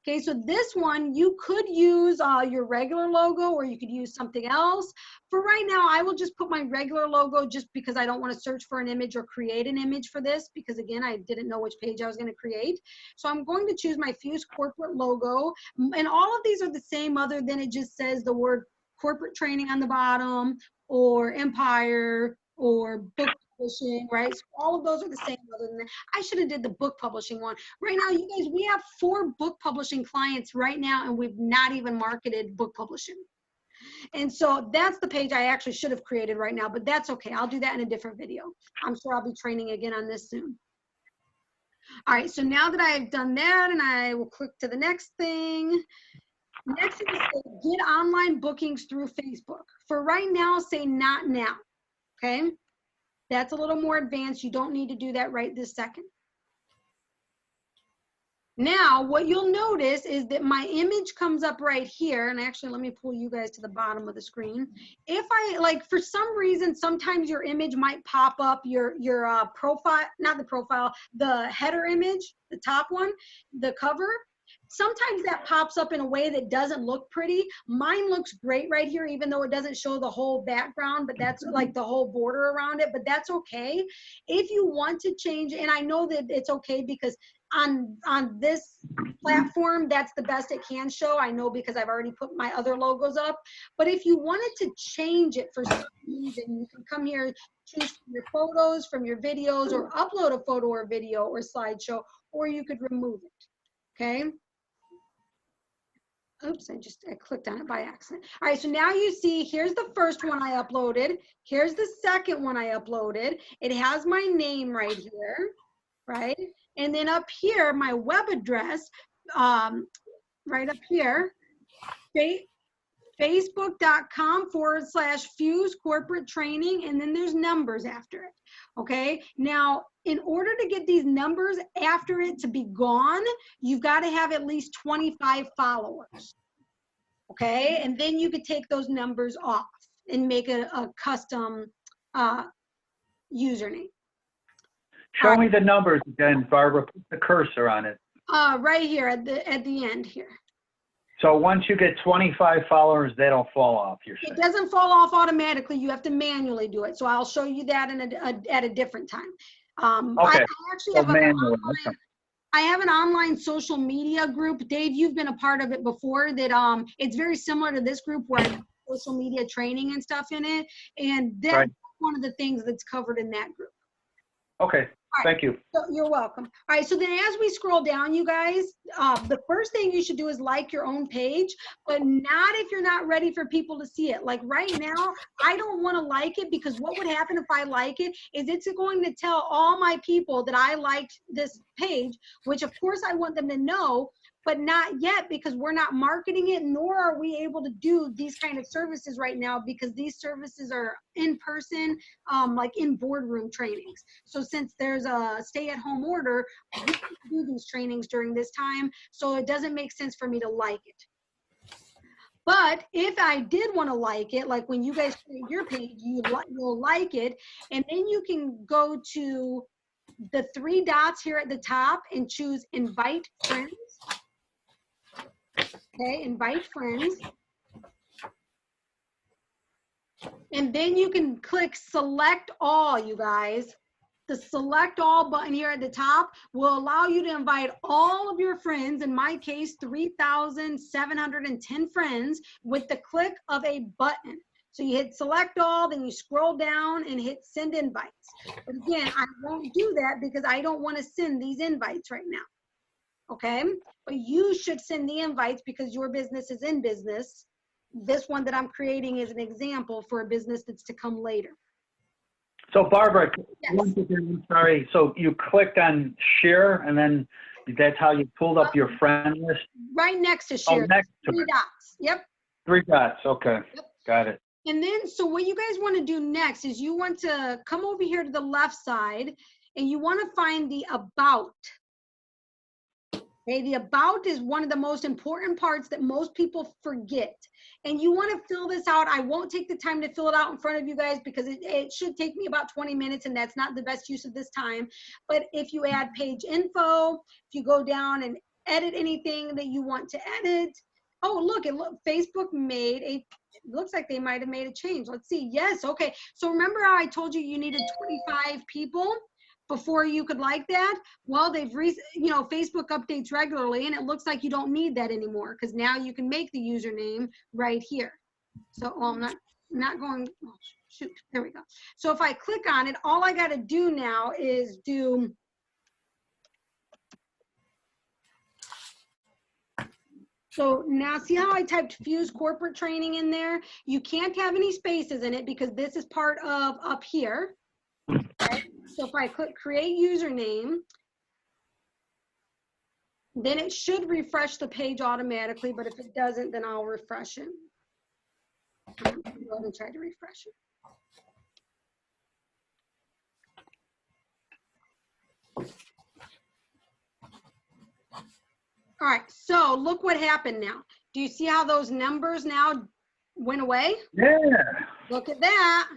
Okay, so this one, you could use your regular logo or you could use something else. For right now, I will just put my regular logo just because I don't want to search for an image or create an image for this because again, I didn't know which page I was going to create. So I'm going to choose my Fuse corporate logo. And all of these are the same other than it just says the word corporate training on the bottom or Empire or book publishing, right? So all of those are the same other than that. I should have did the book publishing one. Right now, you guys, we have 4 book publishing clients right now, and we've not even marketed book publishing. And so that's the page I actually should have created right now, but that's okay. I'll do that in a different video. I'm sure I'll be training again on this soon. All right, so now that I've done that, and I will click to the next thing. Next is get online bookings through Facebook. For right now, say not now, okay? That's a little more advanced. You don't need to do that right this second. Now, what you'll notice is that my image comes up right here. And actually, let me pull you guys to the bottom of the screen. If I, like, for some reason, sometimes your image might pop up, your profile, not the profile, the header image, the top one, the cover. Sometimes that pops up in a way that doesn't look pretty. Mine looks great right here, even though it doesn't show the whole background, but that's like the whole border around it, but that's okay. If you want to change, and I know that it's okay because on this platform, that's the best it can show. I know because I've already put my other logos up, but if you wanted to change it for some reason, you can come here, choose from your photos, from your videos, or upload a photo or video or slideshow, or you could remove it, okay? Oops, I clicked on it by accident. All right, so now you see, here's the first one I uploaded. Here's the second one I uploaded. It has my name right here, right? And then up here, my web address, right up here, facebook.com/Fuse corporate training, and then there's numbers after it, okay? Now, in order to get these numbers after it to be gone, you've got to have at least 25 followers, okay? And then you could take those numbers off and make a custom username. Show me the numbers again, Barbara. Put the cursor on it. Right here at the end here. So once you get 25 followers, they don't fall off, you're saying? It doesn't fall off automatically. You have to manually do it. So I'll show you that at a different time. Okay. I actually have I have an online social media group. Dave, you've been a part of it before. That it's very similar to this group where I have social media training and stuff in it. And that's one of the things that's covered in that group. Okay. Thank you. So you're welcome. All right, so then as we scroll down, you guys, the first thing you should do is like your own page, but not if you're not ready for people to see it. Like right now, I don't want to like it because what would happen if I like it is it's going to tell all my people that I liked this page, which of course I want them to know, but not yet because we're not marketing it, nor are we able to do these kind of services right now because these services are in person, like in boardroom trainings. So since there's a stay-at-home order, we can't do these trainings during this time, so it doesn't make sense for me to like it. But if I did want to like it, like when you guys create your page, you'll like it, and then you can go to the 3 dots here at the top and choose invite friends. Okay, invite friends. And then you can click select all, you guys. The select all button here at the top will allow you to invite all of your friends, in my case, 3,710 friends, with the click of a button. So you hit select all, then you scroll down and hit send invites. But again, I won't do that because I don't want to send these invites right now. Okay, but you should send the invites because your business is in business. This one that I'm creating is an example for a business that's to come later. So Barbara, Yes. once again, I'm sorry. So you clicked on share and then that's how you pulled up your friend list? Right next to share, next to 3 it. dots. Yep. 3 dots, okay. Yep. Got it. And then, so what you guys want to do next is you want to come over here to the left side and you want to find the about. Okay, the about is one of the most important parts that most people forget. And you want to fill this out. I won't take the time to fill it out in front of you guys because it should take me about 20 minutes and that's not the best use of this time. But if you add page info, if you go down and edit anything that you want to edit. Oh, look, Facebook made it looks like they might have made a change. Let's see. Yes, okay. So remember how I told you you needed 25 people before you could like that? Well, Facebook updates regularly and it looks like you don't need that anymore because now you can make the username right here. So, well, I'm not going, oh, shoot, there we go. So if I click on it, all I got to do now is do, so now see how I typed Fuse corporate training in there? You can't have any spaces in it because this is part of up here. Okay. So if I click create username, then it should refresh the page automatically, but if it doesn't, then I'll refresh it. Go ahead and try to refresh it. All right, so look what happened now. Do you see how those numbers now went away? Yeah. Look at that.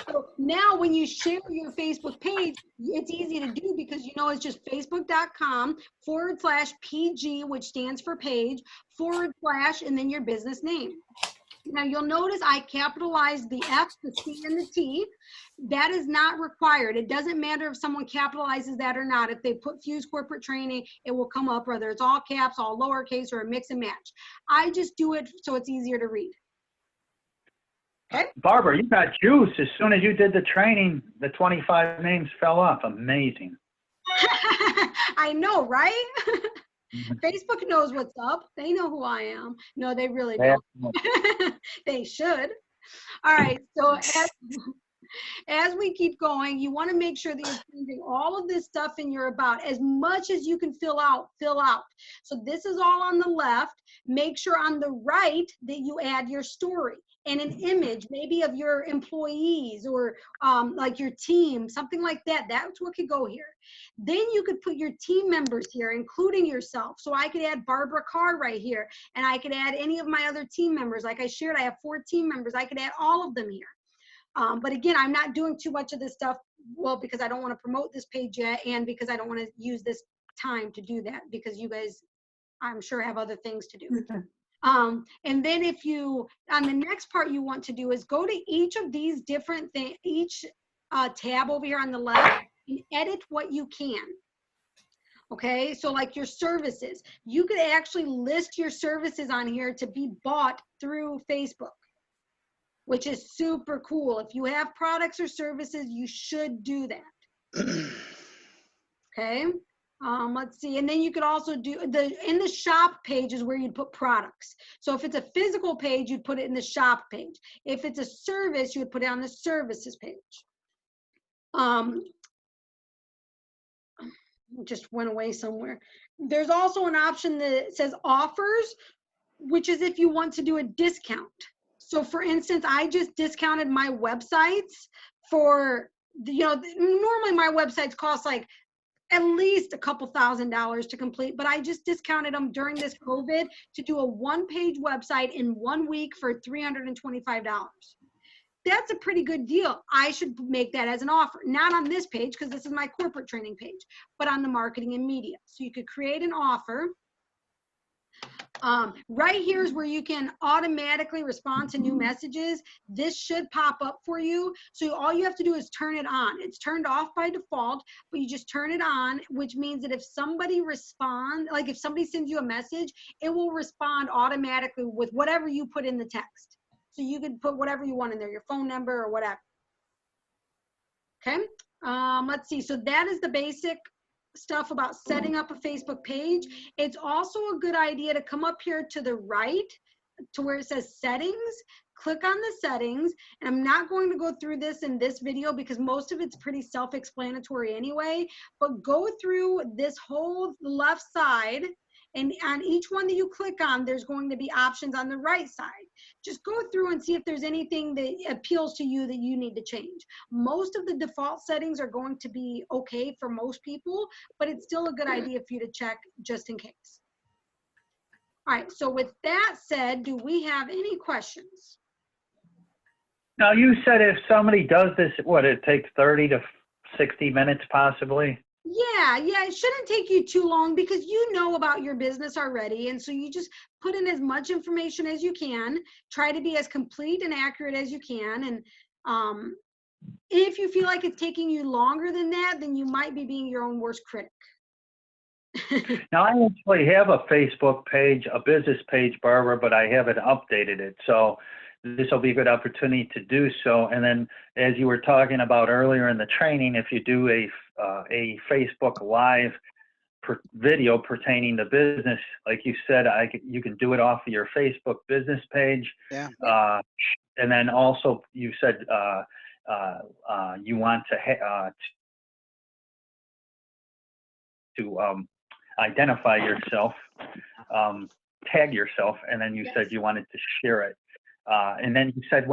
So now when you share your Facebook page, it's easy to do because you know it's just facebook.com/PG, which stands for page, / and then your business name. Now you'll notice I capitalized the F, the C, and the T. That is not required. It doesn't matter if someone capitalizes that or not. If they put Fuse corporate training, it will come up whether it's all caps, all lowercase, or a mix and match. I just do it so it's easier to read. Okay. Barbara, you got juice. As soon as you did the training, the 25 names fell off. Amazing. I know, right? Facebook knows what's up. They know who I am. No, they really don't. They should. All right. So as we keep going, you want to make sure that you're changing all of this stuff in your about. As much as you can fill out, fill out. So this is all on the left. Make sure on the right that you add your story and an image, maybe of your employees or like your team, something like that. That's what could go here. Then you could put your team members here, including yourself. So I could add Barbara Carr right here, and I could add any of my other team members. Like I shared, I have 4 team members. I could add all of them here. But again, I'm not doing too much of this stuff, well, because I don't want to promote this page yet, and because I don't want to use this time to do that, because you guys, I'm sure, have other things to do. And then if you, on the next part you want to do is go to each of these different things, each tab over here on the left, and edit what you can. Okay, so like your services, you could actually list your services on here to be bought through Facebook, which is super cool. If you have products or services, you should do that. Okay. Let's see. And then you could also do in the shop page is where you'd put products. So if it's a physical page, you'd put it in the shop page. If it's a service, you would put it on the services page. Just went away somewhere. There's also an option that says offers, which is if you want to do a discount. So for instance, I just discounted my websites for, normally my websites cost like at least a couple $1,000s to complete, but I just discounted them during this COVID to do a 1-page website in 1 week for $325. That's a pretty good deal. I should make that as an offer, not on this page because this is my corporate training page, but on the marketing and media. So you could create an offer. Right here is where you can automatically respond to new messages. This should pop up for you. So all you have to do is turn it on. It's turned off by default, but you just turn it on, which means that if somebody responds, like if somebody sends you a message, it will respond automatically with whatever you put in the text. So you can put whatever you want in there, your phone number or whatever. Okay, let's see. So that is the basic stuff about setting up a Facebook page. It's also a good idea to come up here to the right to where it says settings, click on the settings, and I'm not going to go through this in this video because most of it's pretty self-explanatory anyway, but go through this whole left side, and on each one that you click on, there's going to be options on the right side. just go through and see if there's anything that appeals to you that you need to change. Most of the default settings are going to be okay for most people, but it's still a good idea for you to check just in case. All right, so with that said, do we have any questions? Now, you said if somebody does this, what, it takes 30 to 60 minutes possibly? Yeah, it shouldn't take you too long because you know about your business already. And so you just put in as much information as you can, try to be as complete and accurate as you can. And if you feel like it's taking you longer than that, then you might be being your own worst critic. Now, I actually have a Facebook page, a business page, Barbara, but I haven't updated it. So this will be a good opportunity to do so. And then, as you were talking about earlier in the training, if you do a Facebook Live video pertaining to business, like you said, you can do it off of your Facebook business page. Yeah. And then also, you said you want to identify yourself, tag yourself, and then you said you wanted to share it. And then you said,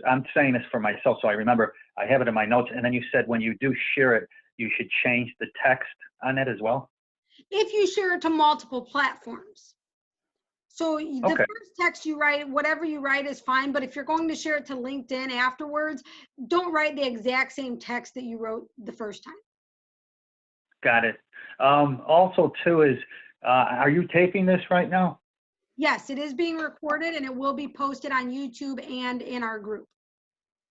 I'm saying this for myself, so I remember, I have it in my notes. And then you said, when you do share it, you should change the text on it as well. If you share it to multiple platforms. So the Okay. first text you write, whatever you write is fine. But if you're going to share it to LinkedIn afterwards, don't write the exact same text that you wrote the first time. Got it. Also, too, is are you taping this right now? Yes, it is being recorded and it will be posted on YouTube and in our group.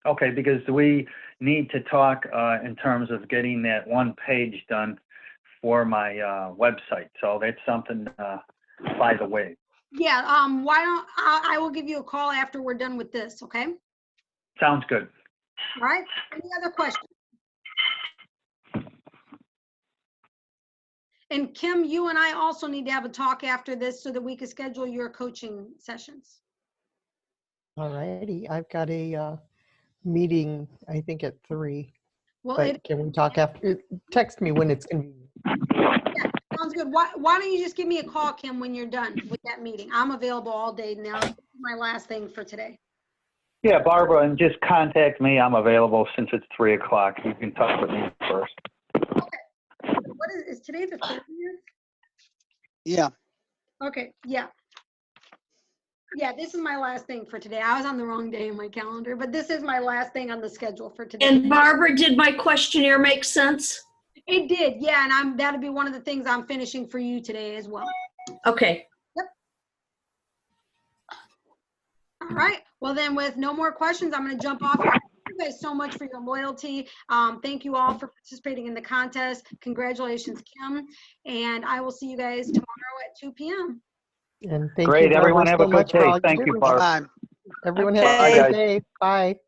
Okay, because we need to talk in terms of getting that one page done for my website. So that's something by the way. Yeah, why don't I will give you a call after we're done with this, okay? Sounds good. All right, any other questions? And Kim, you and I also need to have a talk after this so that we can schedule your coaching sessions. All righty. I've got a meeting, I think at 3. Well, But can we talk after? Text me when it's convenient. yeah, sounds good. Why don't you just give me a call, Kim, when you're done with that meeting? I'm available all day now. This is my last thing for today. Yeah, Barbara, and just contact me. I'm available since it's 3 o'clock. You can talk with me first. What is today the 30th? Yeah. Okay, yeah. Yeah, this is my last thing for today. I was on the wrong day in my calendar, but this is my last thing on the schedule for today. And Barbara, did my questionnaire make sense? It did, yeah, and that'll be one of the things I'm finishing for you today as well. Okay. Yep. All right, well then with no more questions, I'm gonna jump off. Thank you guys so much for your loyalty. Thank you all for participating in the contest. Congratulations, Kim. And I will see you guys tomorrow at 2 p.m. And thank Great, you, everyone Barbara, have so a good much for day. all you Thank you, do. Barb. Bye. Everyone Okay. have a Bye, great guys. day. Bye.